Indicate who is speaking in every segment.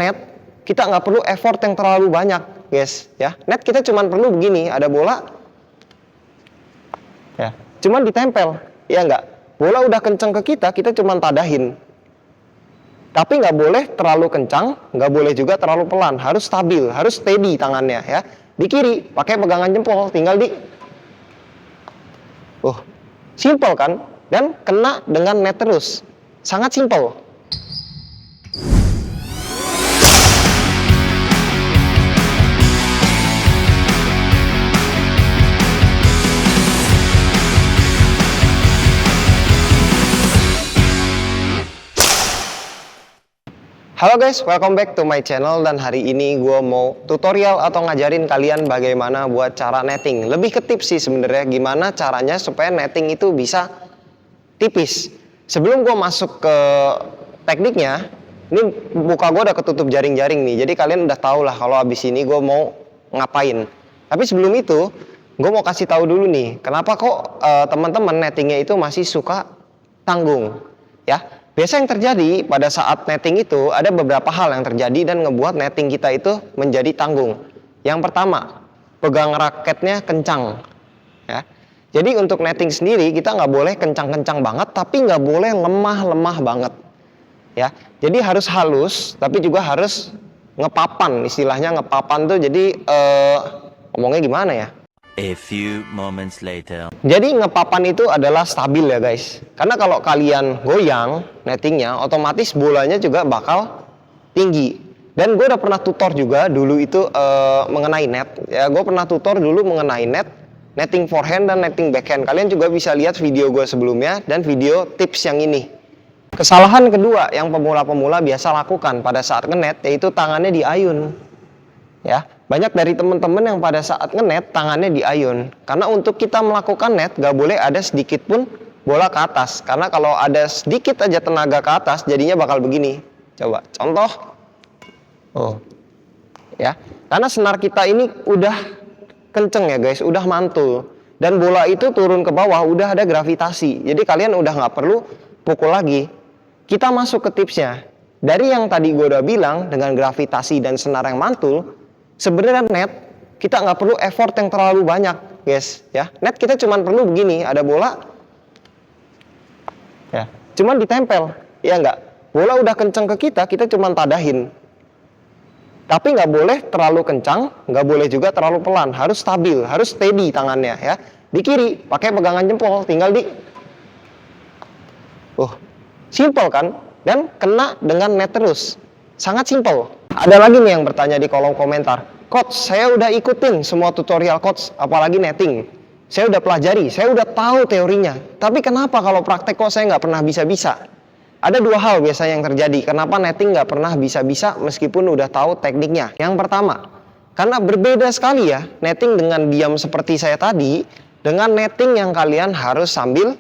Speaker 1: net, kita nggak perlu effort yang terlalu banyak, guys. Ya, net kita cuma perlu begini, ada bola, ya, cuman ditempel, ya nggak. Bola udah kenceng ke kita, kita cuma tadahin. Tapi nggak boleh terlalu kencang, nggak boleh juga terlalu pelan, harus stabil, harus steady tangannya, ya. Di kiri, pakai pegangan jempol, tinggal di, simple kan? Dan kena dengan net terus, sangat simple. Halo guys, welcome back to my channel. Dan hari ini gue mau tutorial atau ngajarin kalian bagaimana buat cara netting. Lebih ke tips sih sebenarnya, gimana caranya supaya netting itu bisa tipis. Sebelum gue masuk ke tekniknya, ini muka gue udah ketutup jaring-jaring nih. Jadi kalian udah tau lah kalau abis ini gue mau ngapain. Tapi sebelum itu, gue mau kasih tahu dulu nih, kenapa kok teman-teman nettingnya itu masih suka tanggung, ya. Biasa yang terjadi pada saat netting itu ada beberapa hal yang terjadi dan ngebuat netting kita itu menjadi tanggung. Yang pertama, pegang raketnya kencang, ya. Jadi untuk netting sendiri kita nggak boleh kencang-kencang banget, tapi nggak boleh lemah-lemah banget, ya. Jadi harus halus, tapi juga harus ngepapan, istilahnya ngepapan tuh. Jadi ngomongnya gimana ya?
Speaker 2: A few moments later.
Speaker 1: Jadi ngepapan itu adalah stabil ya guys. Karena kalau kalian goyang nettingnya, otomatis bolanya juga bakal tinggi. Dan gue udah pernah tutor juga dulu itu mengenai net. Ya, gue pernah tutor dulu mengenai netting forehand dan netting backhand. Kalian juga bisa lihat video gue sebelumnya dan video tips yang ini. Kesalahan kedua yang pemula-pemula biasa lakukan pada saat ngenet yaitu tangannya diayun. Ya, banyak dari teman-teman yang pada saat ngenet tangannya diayun. Karena untuk kita melakukan net gak boleh ada sedikit pun bola ke atas. Karena kalau ada sedikit aja tenaga ke atas jadinya bakal begini. Coba contoh. Ya, karena senar kita ini udah kenceng ya guys, udah mantul. Dan bola itu turun ke bawah udah ada gravitasi. Jadi kalian udah gak perlu pukul lagi. Kita masuk ke tipsnya. Dari yang tadi gue udah bilang dengan gravitasi dan senar yang mantul, sebenarnya net kita nggak perlu effort yang terlalu banyak, guys. Ya, net kita cuma perlu begini, ada bola, ya, cuman ditempel, ya nggak. Bola udah kenceng ke kita, kita cuma tadahin. Tapi nggak boleh terlalu kencang, nggak boleh juga terlalu pelan, harus stabil, harus steady tangannya, ya. Di kiri, pakai pegangan jempol, tinggal di, simple kan? Dan kena dengan net terus, sangat simple. Ada lagi nih yang bertanya di kolom komentar, Coach, saya udah ikutin semua tutorial Coach, apalagi netting. Saya udah pelajari, saya udah tahu teorinya. Tapi kenapa kalau praktek kok saya nggak pernah bisa-bisa? Ada dua hal biasanya yang terjadi, kenapa netting nggak pernah bisa-bisa meskipun udah tahu tekniknya. Yang pertama, karena berbeda sekali ya, netting dengan diam seperti saya tadi, dengan netting yang kalian harus sambil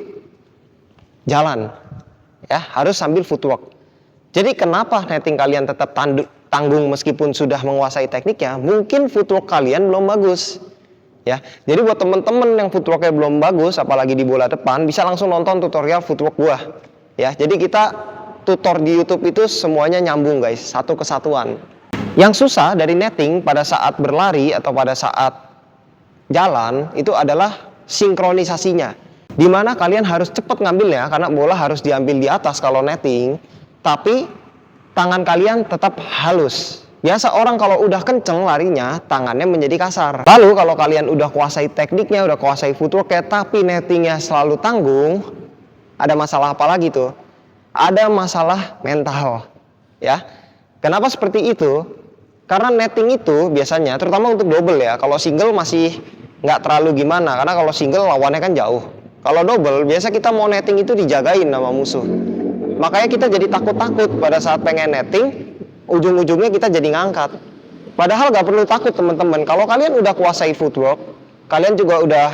Speaker 1: jalan. Ya, harus sambil footwork. Jadi kenapa netting kalian tetap tanggung meskipun sudah menguasai tekniknya? Mungkin footwork kalian belum bagus, ya. Jadi buat temen-temen yang footworknya belum bagus, apalagi di bola depan, bisa langsung nonton tutorial footwork gua, ya. Jadi kita tutor di YouTube itu semuanya nyambung guys, satu kesatuan. Yang susah dari netting pada saat berlari atau pada saat jalan itu adalah sinkronisasinya, dimana kalian harus cepat ngambilnya karena bola harus diambil di atas kalau netting. Tapi tangan kalian tetap halus. Biasa orang kalau udah kenceng larinya, tangannya menjadi kasar. Lalu kalau kalian udah kuasai tekniknya, udah kuasai footworknya, tapi nettingnya selalu tanggung, ada masalah apa lagi tuh? Ada masalah mental, ya. Kenapa seperti itu? Karena netting itu biasanya, terutama untuk double ya. Kalau single masih nggak terlalu gimana, karena kalau single lawannya kan jauh. Kalau double, biasa kita mau netting itu dijagain sama musuh. Makanya kita jadi takut-takut pada saat pengen netting, ujung-ujungnya kita jadi ngangkat. Padahal gak perlu takut teman-teman. Kalau kalian udah kuasai footwork, kalian juga udah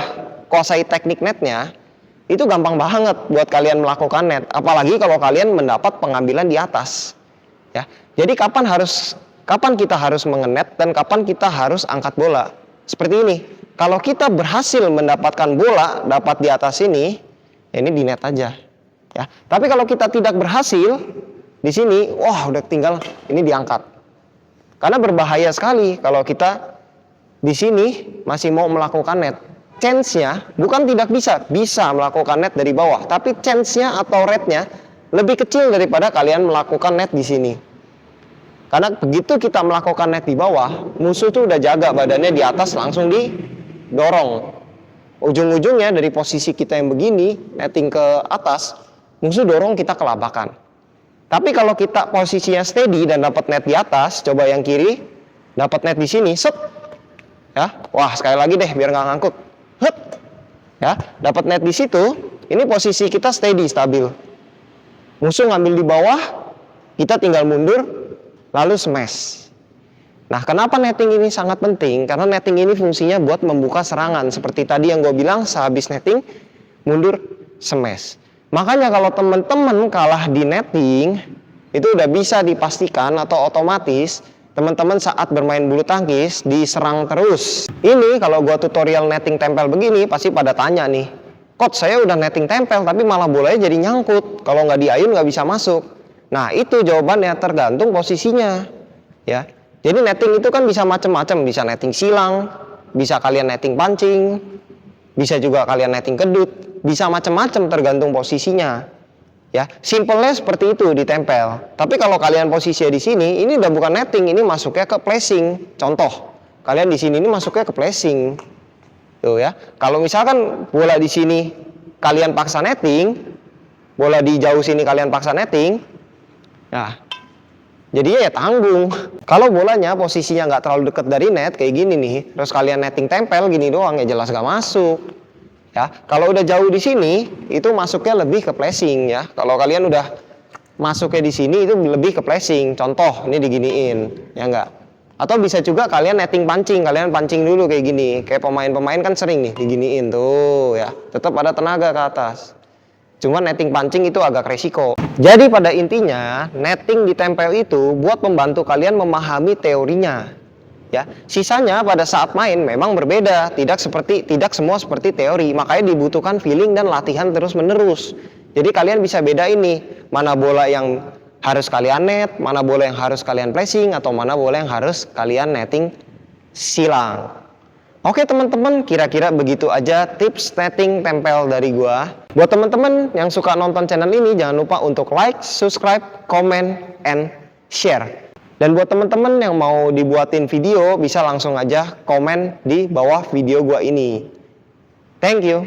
Speaker 1: kuasai teknik netnya, itu gampang banget buat kalian melakukan net. Apalagi kalau kalian mendapat pengambilan di atas. Ya, jadi kapan kita harus mengenet dan kapan kita harus angkat bola? Seperti ini. Kalau kita berhasil mendapatkan bola dapat di atas ini di net aja. Ya, tapi kalau kita tidak berhasil di sini, wah udah tinggal ini diangkat. Karena berbahaya sekali kalau kita di sini masih mau melakukan net. Chance-nya bukan tidak bisa melakukan net dari bawah, tapi chance-nya atau rate-nya lebih kecil daripada kalian melakukan net di sini. Karena begitu kita melakukan net di bawah, musuh tuh udah jaga badannya di atas, langsung didorong. Ujung-ujungnya dari posisi kita yang begini, netting ke atas, musuh dorong kita kelabakan. Tapi kalau kita posisinya steady dan dapat net di atas, coba yang kiri, dapat net di sini, set. Ya, wah sekali lagi deh biar nggak ngangkut. Hup. Ya, dapat net di situ, ini posisi kita steady, stabil. Musuh ngambil di bawah, kita tinggal mundur, lalu smash. Nah, kenapa netting ini sangat penting? Karena netting ini fungsinya buat membuka serangan. Seperti tadi yang gue bilang, sehabis netting, mundur, smash. Makanya kalau teman-teman kalah di netting, itu udah bisa dipastikan atau otomatis teman-teman saat bermain bulu tangkis diserang terus. Ini kalau gua tutorial netting tempel begini pasti pada tanya nih, coach saya udah netting tempel tapi malah bolanya jadi nyangkut, kalau nggak diayun nggak bisa masuk. Nah itu jawabannya tergantung posisinya ya. Jadi netting itu kan bisa macam-macam, bisa netting silang, bisa kalian netting pancing, bisa juga kalian netting kedut, bisa macam-macam tergantung posisinya. Ya, simpelnya seperti itu ditempel. Tapi kalau kalian posisinya di sini, ini udah bukan netting, ini masuknya ke placing. Contoh, kalian di sini ini masuknya ke placing. Tuh ya. Kalau misalkan bola di sini kalian paksa netting, bola di jauh sini kalian paksa netting, nah, jadinya ya tanggung. Kalau bolanya posisinya nggak terlalu dekat dari net kayak gini nih, terus kalian netting tempel gini doang ya jelas nggak masuk. Ya, kalau udah jauh di sini itu masuknya lebih ke placing ya. Kalau kalian udah masuknya di sini itu lebih ke placing. Contoh, ini diginiin, ya enggak? Atau bisa juga kalian netting pancing, kalian pancing dulu kayak gini. Kayak pemain-pemain kan sering nih diginiin tuh ya. Tetap ada tenaga ke atas. Cuman netting pancing itu agak resiko. Jadi pada intinya netting ditempel itu buat membantu kalian memahami teorinya. Ya, sisanya pada saat main memang berbeda, tidak semua seperti teori, makanya dibutuhkan feeling dan latihan terus-menerus. Jadi kalian bisa beda ini, mana bola yang harus kalian net, mana bola yang harus kalian placing, atau mana bola yang harus kalian netting silang. Oke teman-teman, kira-kira begitu aja tips netting tempel dari gua. Buat teman-teman yang suka nonton channel ini, jangan lupa untuk like, subscribe, comment, and share. Dan buat teman-teman yang mau dibuatin video, bisa langsung aja komen di bawah video gua ini. Thank you.